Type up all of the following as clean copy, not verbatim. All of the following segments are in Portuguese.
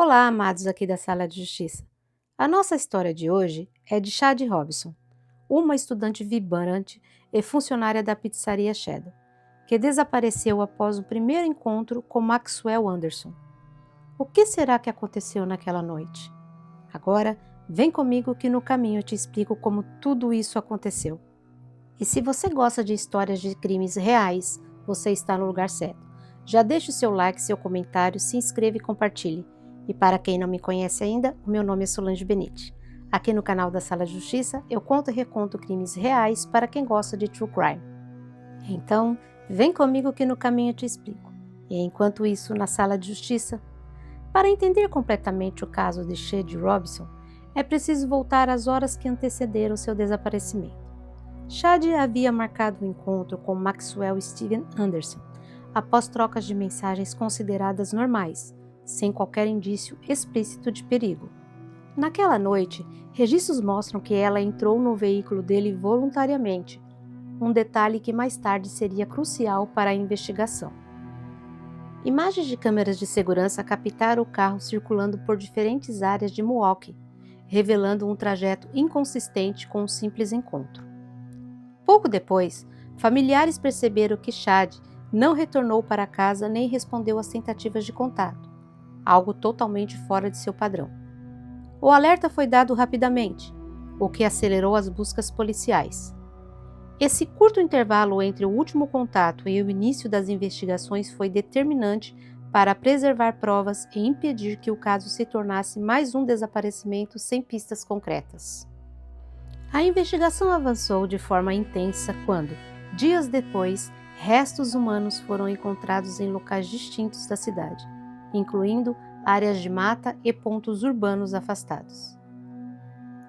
Olá, amados aqui da Sala de Justiça. A nossa história de hoje é de Shad Robson, uma estudante vibrante e funcionária da pizzaria Shadow, que desapareceu após o primeiro encontro com Maxwell Anderson. O que será que aconteceu naquela noite? Agora, vem comigo que no caminho eu te explico como tudo isso aconteceu. E se você gosta de histórias de crimes reais, você está no lugar certo. Já deixe o seu like, seu comentário, se inscreva e compartilhe. E para quem não me conhece ainda, o meu nome é Solange Benite. Aqui no canal da Sala de Justiça, eu conto e reconto crimes reais para quem gosta de true crime. Então, vem comigo que no caminho eu te explico. E enquanto isso, na Sala de Justiça, para entender completamente o caso de Shad Robson, é preciso voltar às horas que antecederam seu desaparecimento. Shad havia marcado o encontro com Maxwell Steven Anderson, após trocas de mensagens consideradas normais, sem qualquer indício explícito de perigo. Naquela noite, registros mostram que ela entrou no veículo dele voluntariamente, um detalhe que mais tarde seria crucial para a investigação. Imagens de câmeras de segurança captaram o carro circulando por diferentes áreas de Milwaukee, revelando um trajeto inconsistente com um simples encontro. Pouco depois, familiares perceberam que Shad não retornou para casa nem respondeu às tentativas de contato, algo totalmente fora de seu padrão. O alerta foi dado rapidamente, o que acelerou as buscas policiais. Esse curto intervalo entre o último contato e o início das investigações foi determinante para preservar provas e impedir que o caso se tornasse mais um desaparecimento sem pistas concretas. A investigação avançou de forma intensa quando, dias depois, restos humanos foram encontrados em locais distintos da cidade, incluindo áreas de mata e pontos urbanos afastados.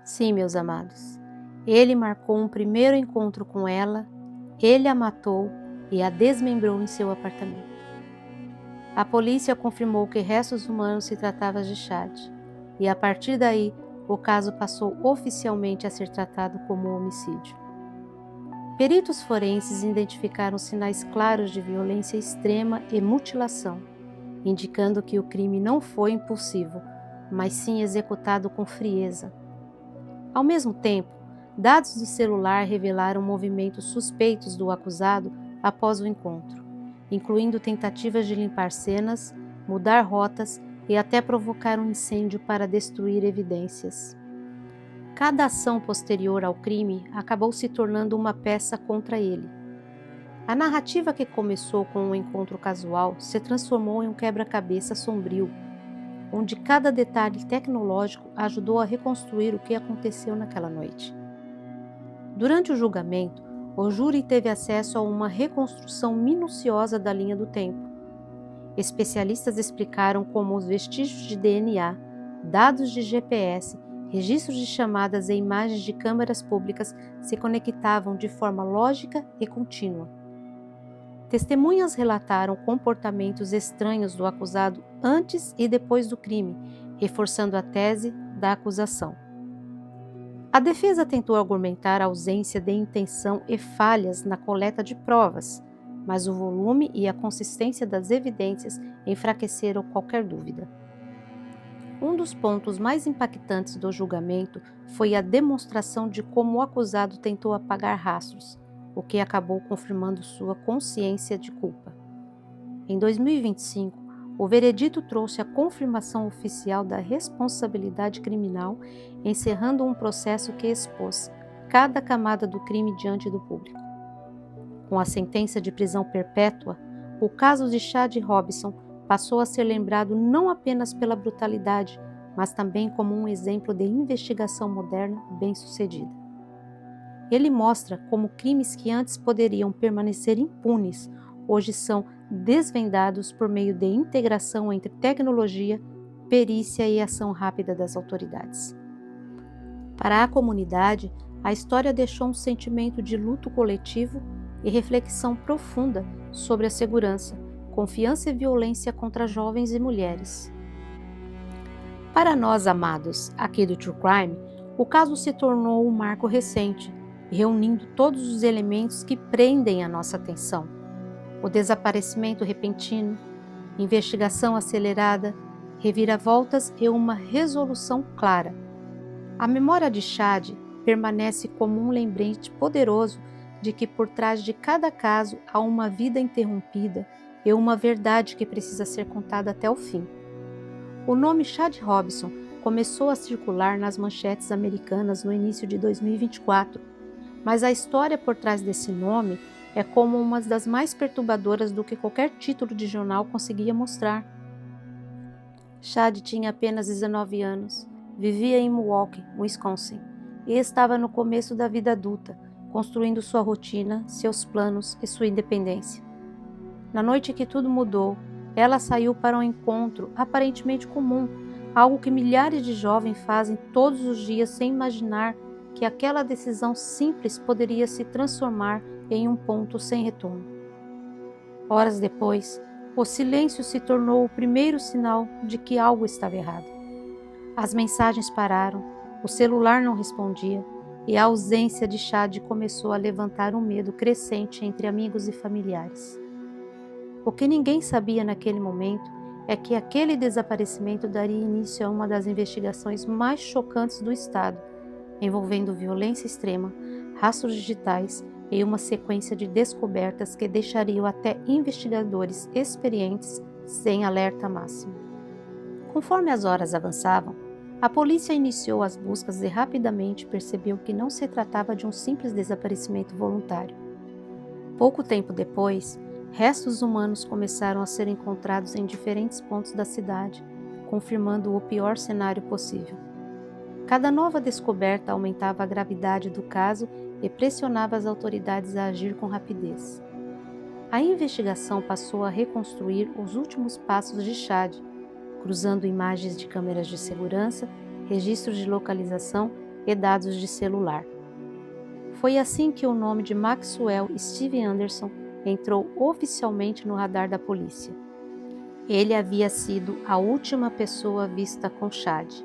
Sim, meus amados, ele marcou um primeiro encontro com ela, ele a matou e a desmembrou em seu apartamento. A polícia confirmou que restos humanos se tratava de Shad, e a partir daí, o caso passou oficialmente a ser tratado como homicídio. Peritos forenses identificaram sinais claros de violência extrema e mutilação, indicando que o crime não foi impulsivo, mas sim executado com frieza. Ao mesmo tempo, dados do celular revelaram movimentos suspeitos do acusado após o encontro, incluindo tentativas de limpar cenas, mudar rotas e até provocar um incêndio para destruir evidências. Cada ação posterior ao crime acabou se tornando uma peça contra ele. A narrativa que começou com um encontro casual se transformou em um quebra-cabeça sombrio, onde cada detalhe tecnológico ajudou a reconstruir o que aconteceu naquela noite. Durante o julgamento, o júri teve acesso a uma reconstrução minuciosa da linha do tempo. Especialistas explicaram como os vestígios de DNA, dados de GPS, registros de chamadas e imagens de câmeras públicas se conectavam de forma lógica e contínua. Testemunhas relataram comportamentos estranhos do acusado antes e depois do crime, reforçando a tese da acusação. A defesa tentou argumentar a ausência de intenção e falhas na coleta de provas, mas o volume e a consistência das evidências enfraqueceram qualquer dúvida. Um dos pontos mais impactantes do julgamento foi a demonstração de como o acusado tentou apagar rastros, o que acabou confirmando sua consciência de culpa. Em 2025, o veredito trouxe a confirmação oficial da responsabilidade criminal, encerrando um processo que expôs cada camada do crime diante do público. Com a sentença de prisão perpétua, o caso de Shad Robson passou a ser lembrado não apenas pela brutalidade, mas também como um exemplo de investigação moderna bem-sucedida. Ele mostra como crimes que antes poderiam permanecer impunes, hoje são desvendados por meio de integração entre tecnologia, perícia e ação rápida das autoridades. Para a comunidade, a história deixou um sentimento de luto coletivo e reflexão profunda sobre a segurança, confiança e violência contra jovens e mulheres. Para nós, amados, aqui do True Crime, o caso se tornou um marco recente, reunindo todos os elementos que prendem a nossa atenção. O desaparecimento repentino, investigação acelerada reviravoltas e uma resolução clara. A memória de Chad permanece como um lembrete poderoso de que por trás de cada caso há uma vida interrompida e uma verdade que precisa ser contada até o fim. O nome Chad Robson começou a circular nas manchetes americanas no início de 2024, mas a história por trás desse nome é como uma das mais perturbadoras do que qualquer título de jornal conseguia mostrar. Chad tinha apenas 19 anos, vivia em Milwaukee, Wisconsin, e estava no começo da vida adulta, construindo sua rotina, seus planos e sua independência. Na noite que tudo mudou, ela saiu para um encontro aparentemente comum, algo que milhares de jovens fazem todos os dias sem imaginar que aquela decisão simples poderia se transformar em um ponto sem retorno. Horas depois, o silêncio se tornou o primeiro sinal de que algo estava errado. As mensagens pararam, o celular não respondia e a ausência de Chad começou a levantar um medo crescente entre amigos e familiares. O que ninguém sabia naquele momento é que aquele desaparecimento daria início a uma das investigações mais chocantes do estado, envolvendo violência extrema, rastros digitais e uma sequência de descobertas que deixariam até investigadores experientes sem alerta máximo. Conforme as horas avançavam, a polícia iniciou as buscas e rapidamente percebeu que não se tratava de um simples desaparecimento voluntário. Pouco tempo depois, restos humanos começaram a ser encontrados em diferentes pontos da cidade, confirmando o pior cenário possível. Cada nova descoberta aumentava a gravidade do caso e pressionava as autoridades a agir com rapidez. A investigação passou a reconstruir os últimos passos de Chad, cruzando imagens de câmeras de segurança, registros de localização e dados de celular. Foi assim que o nome de Maxwell Steve Anderson entrou oficialmente no radar da polícia. Ele havia sido a última pessoa vista com Chad.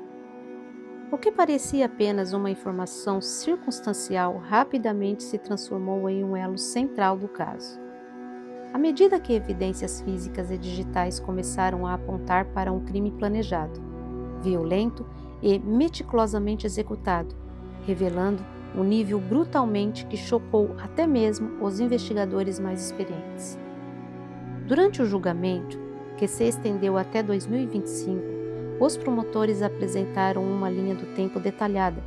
O que parecia apenas uma informação circunstancial rapidamente se transformou em um elo central do caso. À medida que evidências físicas e digitais começaram a apontar para um crime planejado, violento e meticulosamente executado, revelando um nível brutalmente que chocou até mesmo os investigadores mais experientes. Durante o julgamento, que se estendeu até 2025, os promotores apresentaram uma linha do tempo detalhada,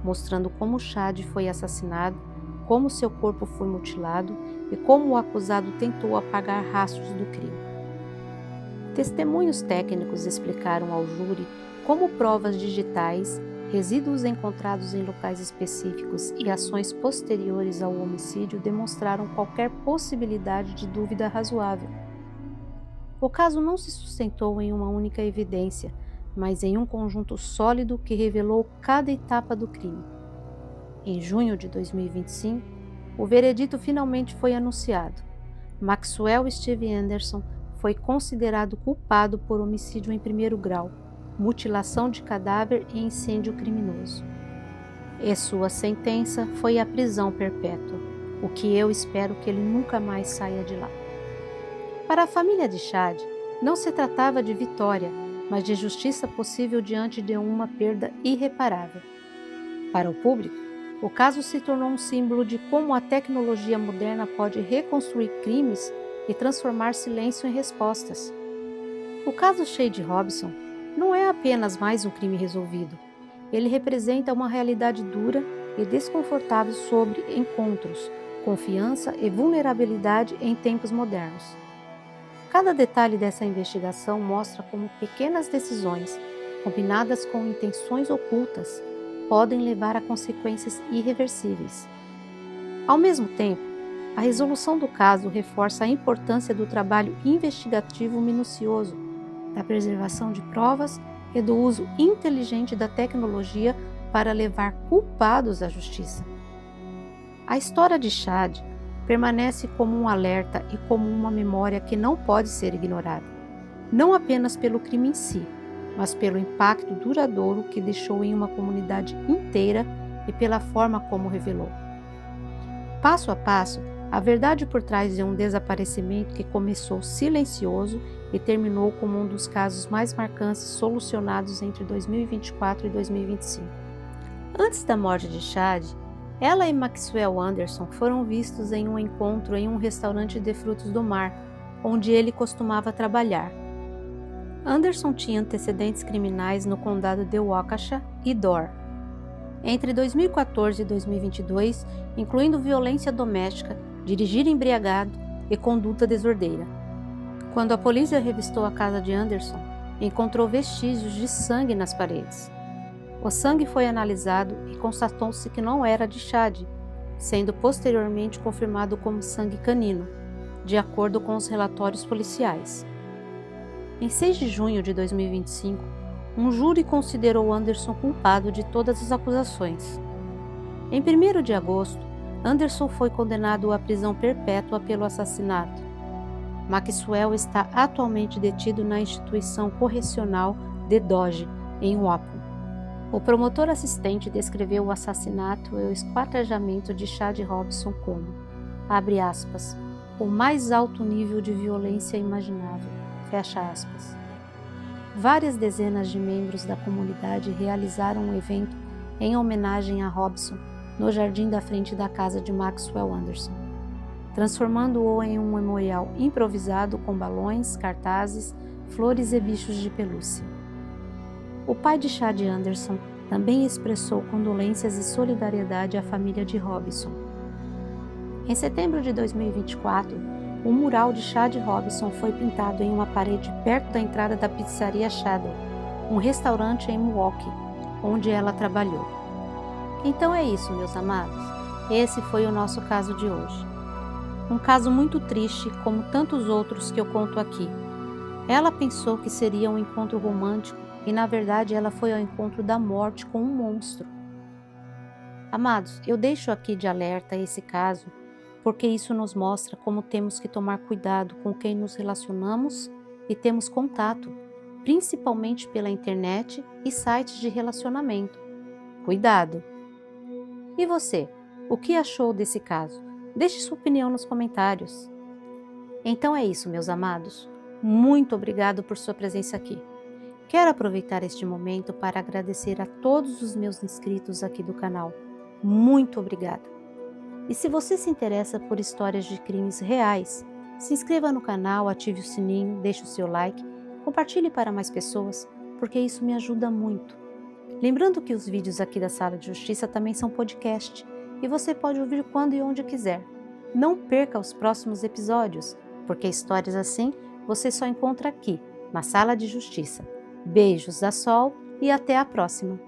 mostrando como Chad foi assassinado, como seu corpo foi mutilado e como o acusado tentou apagar rastros do crime. Testemunhos técnicos explicaram ao júri como provas digitais, resíduos encontrados em locais específicos e ações posteriores ao homicídio demonstraram qualquer possibilidade de dúvida razoável. O caso não se sustentou em uma única evidência, mas em um conjunto sólido que revelou cada etapa do crime. Em junho de 2025, o veredito finalmente foi anunciado. Maxwell Steve Anderson foi considerado culpado por homicídio em primeiro grau, mutilação de cadáver e incêndio criminoso. E sua sentença foi a prisão perpétua, o que eu espero que ele nunca mais saia de lá. Para a família de Chad, não se tratava de vitória, mas de justiça possível diante de uma perda irreparável. Para o público, o caso se tornou um símbolo de como a tecnologia moderna pode reconstruir crimes e transformar silêncio em respostas. O caso Chad Robson não é apenas mais um crime resolvido. Ele representa uma realidade dura e desconfortável sobre encontros, confiança e vulnerabilidade em tempos modernos. Cada detalhe dessa investigação mostra como pequenas decisões, combinadas com intenções ocultas, podem levar a consequências irreversíveis. Ao mesmo tempo, a resolução do caso reforça a importância do trabalho investigativo minucioso, da preservação de provas e do uso inteligente da tecnologia para levar culpados à justiça. A história de Chad permanece como um alerta e como uma memória que não pode ser ignorada, não apenas pelo crime em si, mas pelo impacto duradouro que deixou em uma comunidade inteira e pela forma como revelou. Passo a passo, A verdade por trás de um desaparecimento que começou silencioso e terminou como um dos casos mais marcantes solucionados entre 2024 e 2025. Antes da morte de Chad, ela e Maxwell Anderson foram vistos em um encontro em um restaurante de frutos do mar, onde ele costumava trabalhar. Anderson tinha antecedentes criminais no condado de Waukesha e Door. Entre 2014 e 2022, incluindo violência doméstica, dirigir embriagado e conduta desordeira. Quando a polícia revistou a casa de Anderson, encontrou vestígios de sangue nas paredes. O sangue foi analisado e constatou-se que não era de Chad, sendo posteriormente confirmado como sangue canino, de acordo com os relatórios policiais. Em 6 de junho de 2025, um júri considerou Anderson culpado de todas as acusações. Em 1º de agosto, Anderson foi condenado à prisão perpétua pelo assassinato. Maxwell está atualmente detido na instituição correcional de Doge, em Waupun. O promotor assistente descreveu o assassinato e o esquartejamento de Chad Robson como, abre aspas, o mais alto nível de violência imaginável, fecha aspas. Várias dezenas de membros da comunidade realizaram um evento em homenagem a Robson no jardim da frente da casa de Maxwell Anderson, transformando-o em um memorial improvisado com balões, cartazes, flores e bichos de pelúcia. O pai de Chad Anderson também expressou condolências e solidariedade à família de Robson. Em setembro de 2024, um mural de Chad Robson foi pintado em uma parede perto da entrada da pizzaria Shadow, um restaurante em Milwaukee, onde ela trabalhou. Então é isso, meus amados. Esse foi o nosso caso de hoje. Um caso muito triste, como tantos outros que eu conto aqui. Ela pensou que seria um encontro romântico e, na verdade, ela foi ao encontro da morte com um monstro. Amados, eu deixo aqui de alerta esse caso porque isso nos mostra como temos que tomar cuidado com quem nos relacionamos e temos contato, principalmente pela internet e sites de relacionamento. Cuidado! E você, o que achou desse caso? Deixe sua opinião nos comentários. Então é isso, meus amados. Muito obrigado por sua presença aqui. Quero aproveitar este momento para agradecer a todos os meus inscritos aqui do canal. Muito obrigada! E se você se interessa por histórias de crimes reais, se inscreva no canal, ative o sininho, deixe o seu like, compartilhe para mais pessoas, porque isso me ajuda muito. Lembrando que os vídeos aqui da Sala de Justiça também são podcast e você pode ouvir quando e onde quiser. Não perca os próximos episódios, porque histórias assim você só encontra aqui, na Sala de Justiça. Beijos da Sol e até a próxima!